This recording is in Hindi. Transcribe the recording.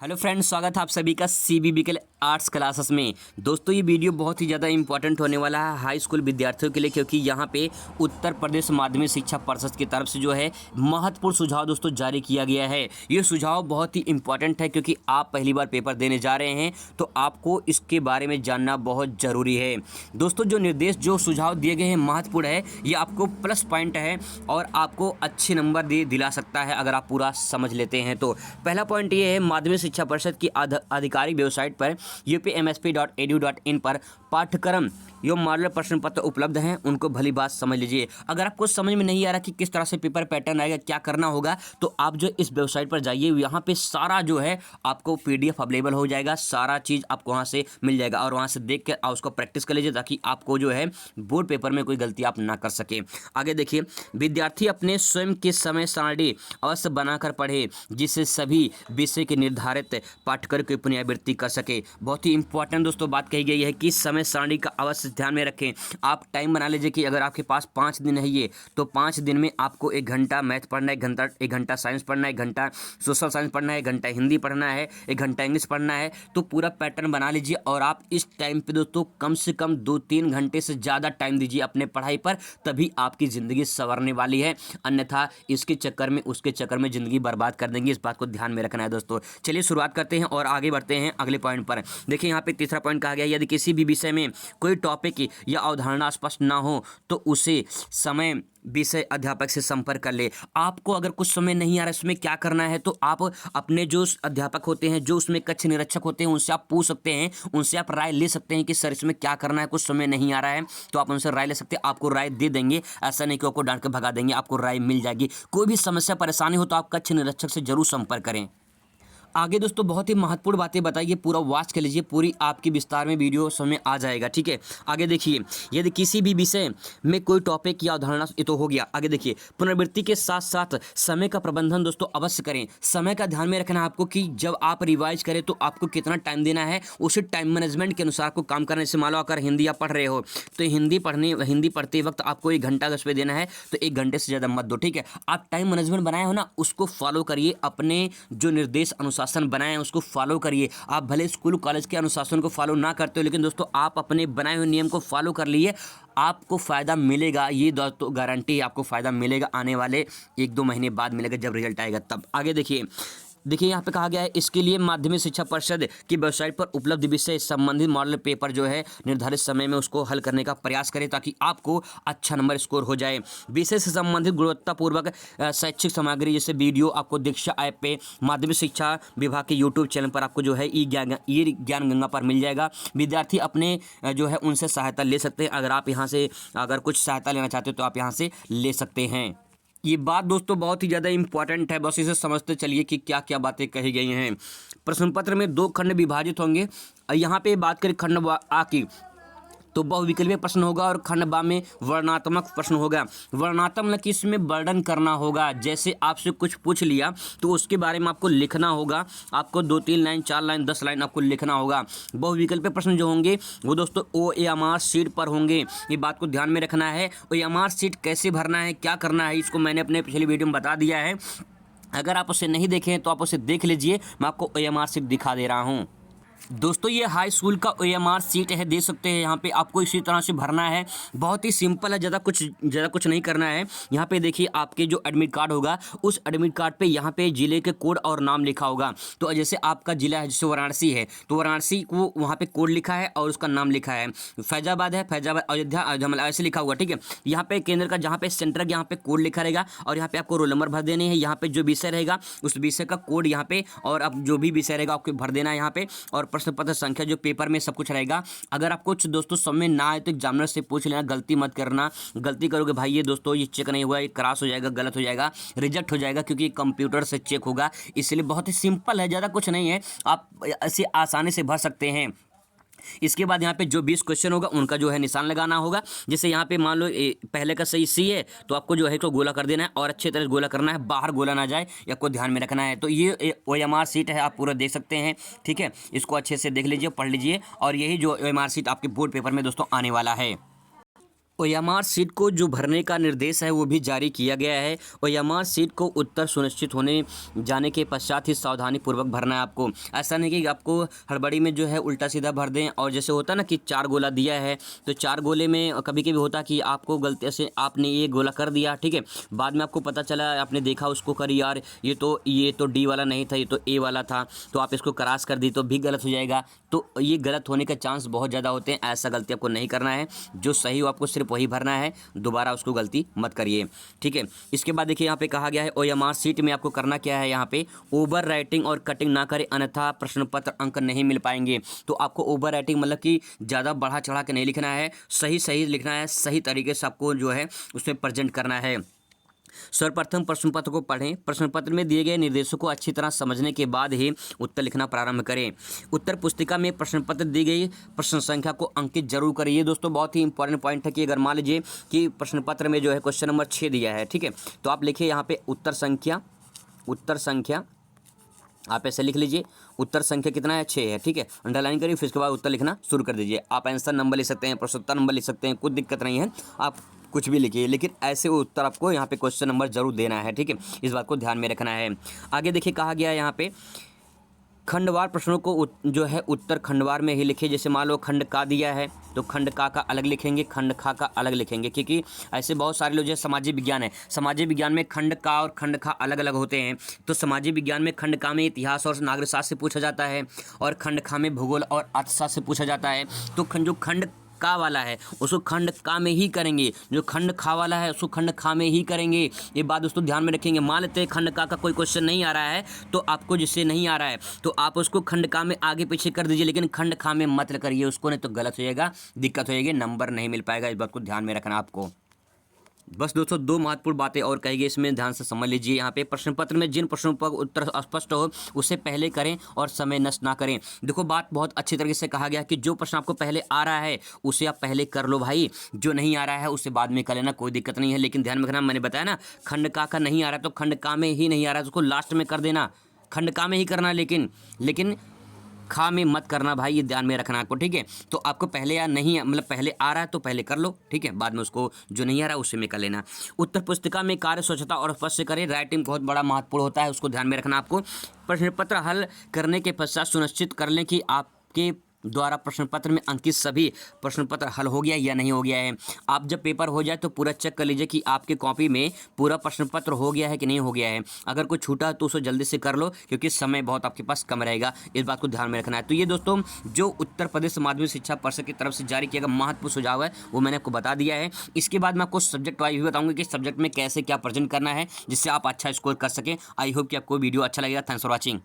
हेलो फ्रेंड्स, स्वागत है आप सभी का सीबीबी के आर्ट्स क्लासेस में। दोस्तों ये वीडियो बहुत ही ज़्यादा इंपॉर्टेंट होने वाला है हाई स्कूल विद्यार्थियों के लिए, क्योंकि यहाँ पे उत्तर प्रदेश माध्यमिक शिक्षा परिषद की तरफ से जो है महत्वपूर्ण सुझाव दोस्तों जारी किया गया है। ये सुझाव बहुत ही इंपॉर्टेंट है क्योंकि आप पहली बार पेपर देने जा रहे हैं तो आपको इसके बारे में जानना बहुत ज़रूरी है। दोस्तों जो निर्देश जो सुझाव दिए गए हैं महत्वपूर्ण है, ये आपको प्लस पॉइंट है और आपको अच्छे नंबर दिला सकता है अगर आप पूरा समझ लेते हैं तो। पहला पॉइंट ये है, माध्यमिक शिक्षा परिषद की आधिकारिक वेबसाइट पर upmsp.edu.in पर पाठ्यक्रम एवं मॉडल प्रश्न पत्र उपलब्ध हैं, उनको भली बात समझ लीजिए। अगर आपको समझ में नहीं आ रहा कि किस तरह से पेपर पैटर्न आएगा, क्या करना होगा, तो आप जो इस वेबसाइट पर जाइए, यहाँ पे सारा जो है आपको PDF अवेलेबल हो जाएगा, सारा चीज़ आपको वहाँ से मिल जाएगा और वहाँ से देख के उसको प्रैक्टिस कर लीजिए ताकि आपको जो है बोर्ड पेपर में कोई गलती आप ना कर सके। आगे देखिए, विद्यार्थी अपने स्वयं के समय सारणी अवश्य बनाकर पढ़े जिससे सभी विषय के निर्धारित पाठ्यक्रम की पुनरावृत्ति कर सके। बहुत ही इंपॉर्टेंट दोस्तों बात कही गई है कि समय सारणी का अवश्य ध्यान में रखें। आप टाइम बना लीजिए कि अगर आपके पास 5 दिन है ये, तो 5 दिन में आपको 1 घंटा मैथ पढ़ना है, 1 घंटा साइंस पढ़ना है, 1 घंटा सोशल साइंस पढ़ना है, 1 घंटा हिंदी पढ़ना है, 1 घंटा इंग्लिश पढ़ना है। तो पूरा पैटर्न बना लीजिए और आप इस टाइम पे दोस्तों कम से कम 2-3 घंटे से ज़्यादा टाइम दीजिए अपने पढ़ाई पर, तभी आपकी ज़िंदगी संवरने वाली है। अन्यथा इसके चक्कर में उसके चक्कर में ज़िंदगी बर्बाद कर देंगे। इस बात को ध्यान में रखना है दोस्तों। चलिए शुरुआत करते हैं और आगे बढ़ते हैं अगले पॉइंट पर। देखिए यहाँ पे तीसरा पॉइंट कहा गया, यदि किसी भी विषय में कोई टॉपिक या अवधारणा स्पष्ट ना हो तो उसे समय विषय अध्यापक से संपर्क कर ले। आपको अगर कुछ समय नहीं आ रहा है इसमें क्या करना है, तो आप अपने जो अध्यापक होते हैं, जो उसमें कक्ष निरीक्षक होते हैं, उनसे आप पूछ सकते हैं, उनसे आप राय ले सकते हैं कि सर इसमें क्या करना है, कुछ समय नहीं आ रहा है, तो आप उनसे राय ले सकते हैं। आपको राय दे देंगे, ऐसा नहीं कि आपको डांट के भगा देंगे, आपको राय मिल जाएगी। कोई भी समस्या परेशानी हो तो आप कक्ष निरीक्षक से जरूर संपर्क करें। आगे दोस्तों बहुत ही महत्वपूर्ण बातें बताइए, पूरा वॉच कर लीजिए, पूरी आपकी विस्तार में वीडियो समय आ जाएगा, ठीक है। आगे देखिए, यदि किसी भी विषय में कोई टॉपिक या अवधारणा, ये तो हो गया। आगे देखिए, पुनरावृत्ति के साथ साथ समय का प्रबंधन दोस्तों अवश्य करें। समय का ध्यान में रखना है आपको कि जब आप रिवाइज करें तो आपको कितना टाइम देना है, उसी टाइम मैनेजमेंट के अनुसार आपको काम करने से। मान लो अगर हिंदी आप पढ़ रहे हो तो हिंदी पढ़ते वक्त आपको 1 घंटा अगर देना है तो 1 घंटे से ज़्यादा मत दो, ठीक है। आप टाइम मैनेजमेंट बनाए हो ना, उसको फॉलो करिए। अपने जो निर्देश अनुशासन बनाए हैं उसको फॉलो करिए। आप भले स्कूल कॉलेज के अनुशासन को फॉलो ना करते हो, लेकिन दोस्तों आप अपने बनाए हुए नियम को फॉलो कर लिए, आपको फ़ायदा मिलेगा। ये दोस्तों गारंटी है, आपको फ़ायदा मिलेगा। आने वाले 1-2 महीने बाद मिलेगा, जब रिजल्ट आएगा तब। आगे देखिए यहाँ पे कहा गया है, इसके लिए माध्यमिक शिक्षा परिषद की वेबसाइट पर उपलब्ध विषय संबंधित मॉडल पेपर जो है निर्धारित समय में उसको हल करने का प्रयास करें ताकि आपको अच्छा नंबर स्कोर हो जाए। विषय से संबंधित गुणवत्तापूर्वक शैक्षिक सामग्री जैसे वीडियो आपको दीक्षा ऐप पे माध्यमिक शिक्षा विभाग के YouTube चैनल पर आपको जो है ई ज्ञान गंगा पर मिल जाएगा। विद्यार्थी अपने जो है उनसे सहायता ले सकते हैं। अगर आप यहाँ से अगर कुछ सहायता लेना चाहते हो तो आप यहाँ से ले सकते हैं। ये बात दोस्तों बहुत ही ज़्यादा इंपॉर्टेंट है, बस इसे समझते चलिए कि क्या क्या बातें कही गई हैं। प्रश्न पत्र में 2 खंड विभाजित होंगे। यहाँ पे बात करें खंड आ की, तो बहुविकल्पीय प्रश्न होगा और खंड बा में वर्णनात्मक प्रश्न होगा। वर्णनात्मक इसमें वर्णन करना होगा, जैसे आपसे कुछ पूछ लिया तो उसके बारे में आपको लिखना होगा। आपको 2-3 लाइन, 4 लाइन, 10 लाइन आपको लिखना होगा। बहुविकल्पीय प्रश्न जो होंगे वो दोस्तों OMR शीट पर होंगे। ये बात को ध्यान में रखना है। OMR शीट कैसे भरना है, क्या करना है, इसको मैंने अपने पिछली वीडियो में बता दिया है। अगर आप उसे नहीं देखे हैं तो आप उसे देख लीजिए, मैं आपको OMR शीट दिखा दे रहा हूँ। दोस्तों ये हाई स्कूल का OMR शीट है, दे सकते हैं। यहाँ पे आपको इसी तरह से भरना है, बहुत ही सिंपल है, ज़्यादा कुछ नहीं करना है। यहाँ पे देखिए, आपके जो एडमिट कार्ड होगा उस एडमिट कार्ड पे यहाँ पे जिले के कोड और नाम लिखा होगा। तो जैसे आपका जिला है, जैसे वाराणसी है तो वाराणसी को वहाँ पे कोड लिखा है और उसका नाम लिखा है। फैजाबाद है, फैजाबाद, अयोध्या, मतलब ऐसे लिखा हुआ, ठीक है। यहाँ पे केंद्र का जहाँ पे सेंटर यहाँ पे कोड लिखा रहेगा और यहाँ पे आपको रोल नंबर भर देने हैं। यहाँ पे जो विषय रहेगा उस विषय का कोड यहाँ पे, और अब जो भी विषय रहेगा आपको भर देना है यहाँ पे। और प्रश्न पत्र संख्या जो पेपर में सब कुछ रहेगा। अगर आपको कुछ दोस्तों समझ ना आए तो एग्जामिनर से पूछ लेना, गलती मत करना। गलती करोगे भाई ये दोस्तों ये चेक नहीं हुआ, ये क्रॉस हो जाएगा, गलत हो जाएगा, रिजेक्ट हो जाएगा, क्योंकि कंप्यूटर से चेक होगा। इसलिए बहुत ही सिंपल है, ज़्यादा कुछ नहीं है, आप ऐसे आसानी से भर सकते हैं। इसके बाद यहाँ पे जो 20 क्वेश्चन होगा उनका जो है निशान लगाना होगा। जैसे यहाँ पे मान लो पहले का सही C है तो आपको जो है तो गोला कर देना है और अच्छे तरह से गोला करना है, बाहर गोला ना जाए, ये आपको ध्यान में रखना है। तो ये OMR शीट है, आप पूरा देख सकते हैं, ठीक है। इसको अच्छे से देख लीजिए, पढ़ लीजिए, और यही जो OMR शीट आपके बोर्ड पेपर में दोस्तों आने वाला है। ओएमआर सीट को जो भरने का निर्देश है वो भी जारी किया गया है। ओएमआर सीट को उत्तर सुनिश्चित होने जाने के पश्चात ही सावधानी पूर्वक भरना है आपको। ऐसा नहीं कि आपको हड़बड़ी में जो है उल्टा सीधा भर दें। और जैसे होता ना कि 4 गोला दिया है तो 4 गोले में कभी कभी होता कि आपको गलती से आपने ये गोला कर दिया, ठीक है, बाद में आपको पता चला, आपने देखा उसको कर यार ये तो डी वाला नहीं था, ये तो ए वाला था, तो आप इसको क्रॉस कर दी तो भी गलत हो जाएगा। तो ये गलत होने का चांस बहुत ज़्यादा होते हैं। ऐसा गलती आपको नहीं करना है। जो सही हो आपको सिर्फ वही भरना है, दोबारा उसको गलती मत करिए, ठीक है। इसके बाद देखिए यहाँ पे कहा गया है ओएमआर सीट में आपको करना क्या है, यहाँ पे ओवर राइटिंग और कटिंग ना करें, अन्यथा प्रश्न पत्र अंक नहीं मिल पाएंगे। तो आपको ओवर राइटिंग मतलब कि ज़्यादा बढ़ा चढ़ा के नहीं लिखना है, सही सही लिखना है, सही तरीके से आपको जो है उसमें प्रेजेंट करना है। सर्वप्रथम प्रश्न पत्र को पढ़ें। प्रश्न पत्र में दिए गए निर्देशों को अच्छी तरह समझने के बाद ही उत्तर लिखना प्रारंभ करें। उत्तर पुस्तिका में प्रश्न पत्र दी गई प्रश्न संख्या को अंकित जरूर करें। ये दोस्तों बहुत ही इंपॉर्टेंट पॉइंट है कि अगर मान लीजिए कि प्रश्न पत्र में जो है क्वेश्चन नंबर 6 दिया है, ठीक है, तो आप लिखिए यहाँ पे उत्तर संख्या आप ऐसे लिख लीजिए, उत्तर संख्या कितना है, 6 है, ठीक है, अंडरलाइन करिए, फिर उसके बाद उत्तर लिखना शुरू कर दीजिए। आप आंसर नंबर लिख सकते हैं, प्रश्नोत्तर नंबर लिख सकते हैं, कुछ दिक्कत नहीं है, आप कुछ भी लिखिए, लेकिन ऐसे उत्तर आपको यहाँ पे क्वेश्चन नंबर जरूर देना है, ठीक है, इस बात को ध्यान में रखना है। आगे देखिए कहा गया है यहाँ पे खंडवार प्रश्नों को जो है उत्तर खंडवार में ही लिखे। जैसे मान लो खंड का दिया है तो खंड का अलग लिखेंगे, खंड खा का अलग लिखेंगे, क्योंकि ऐसे बहुत सारे लोग, जैसे समाजीय विज्ञान है, समाजीय विज्ञान में खंड का और खंड खा अलग अलग होते हैं। तो समाजीय विज्ञान में खंड का में इतिहास और नागरिक शास्त्र से पूछा जाता है, और खंड खा में भूगोल और अर्थशास्त्र से पूछा जाता है। तो जो खंड का वाला है उसको खंड का में ही करेंगे, जो खंड खा वाला है उसको खंड खा में ही करेंगे। ये बात दोस्तों ध्यान में रखेंगे। मान लेते हैं खंड का कोई क्वेश्चन नहीं आ रहा है, तो आपको जिससे नहीं आ रहा है तो आप उसको खंड का में आगे पीछे कर दीजिए, लेकिन खंड खा में मत करिए उसको, नहीं तो गलत हो जाएगा, दिक्कत हो जाएगी, नंबर नहीं मिल पाएगा। इस बात को ध्यान में रखना आपको। बस दोस्तों 2 महत्वपूर्ण बातें और कही गई, इसमें ध्यान से समझ लीजिए। यहाँ पे प्रश्न पत्र में जिन प्रश्नों पर उत्तर स्पष्ट हो उसे पहले करें और समय नष्ट ना करें। देखो बात बहुत अच्छी तरीके से कहा गया कि जो प्रश्न आपको पहले आ रहा है उसे आप पहले कर लो भाई, जो नहीं आ रहा है उसे बाद में कर लेना, कोई दिक्कत नहीं है। लेकिन ध्यान में रखना, मैंने बताया ना खंड का नहीं आ रहा है तो खंड का में ही नहीं आ रहा है तो उसको लास्ट में कर देना, खंड का में ही करना, लेकिन खा में मत करना भाई, ये ध्यान में रखना आपको, ठीक है। तो आपको पहले या नहीं मतलब पहले आ रहा है तो पहले कर लो, ठीक है, बाद में उसको जो नहीं आ रहा है उसे में कर लेना। उत्तर पुस्तिका में कार्य स्वच्छता और स्पष्ट से करें। राइटिंग बहुत बड़ा महत्वपूर्ण होता है, उसको ध्यान में रखना आपको। प्रश्न पत्र हल करने के पश्चात सुनिश्चित कर लें कि आपके द्वारा प्रश्न पत्र में अंकित सभी प्रश्न पत्र हल हो गया या नहीं हो गया है। आप जब पेपर हो जाए तो पूरा चेक कर लीजिए कि आपके कॉपी में पूरा प्रश्न पत्र हो गया है कि नहीं हो गया है। अगर कुछ छूटा तो उसे जल्दी से कर लो, क्योंकि समय बहुत आपके पास कम रहेगा, इस बात को ध्यान में रखना है। तो ये दोस्तों जो उत्तर प्रदेश माध्यमिक शिक्षा परिषद की तरफ से जारी किया गया महत्वपूर्ण सुझाव है वो मैंने आपको बता दिया है। इसके बाद मैं आपको सब्जेक्ट वाइज भी बताऊंगा कि सब्जेक्ट में कैसे क्या प्रेजेंट करना है जिससे आप अच्छा स्कोर कर सकें। आई होप कि आपको वीडियो अच्छा लगेगा। Thanks for watching.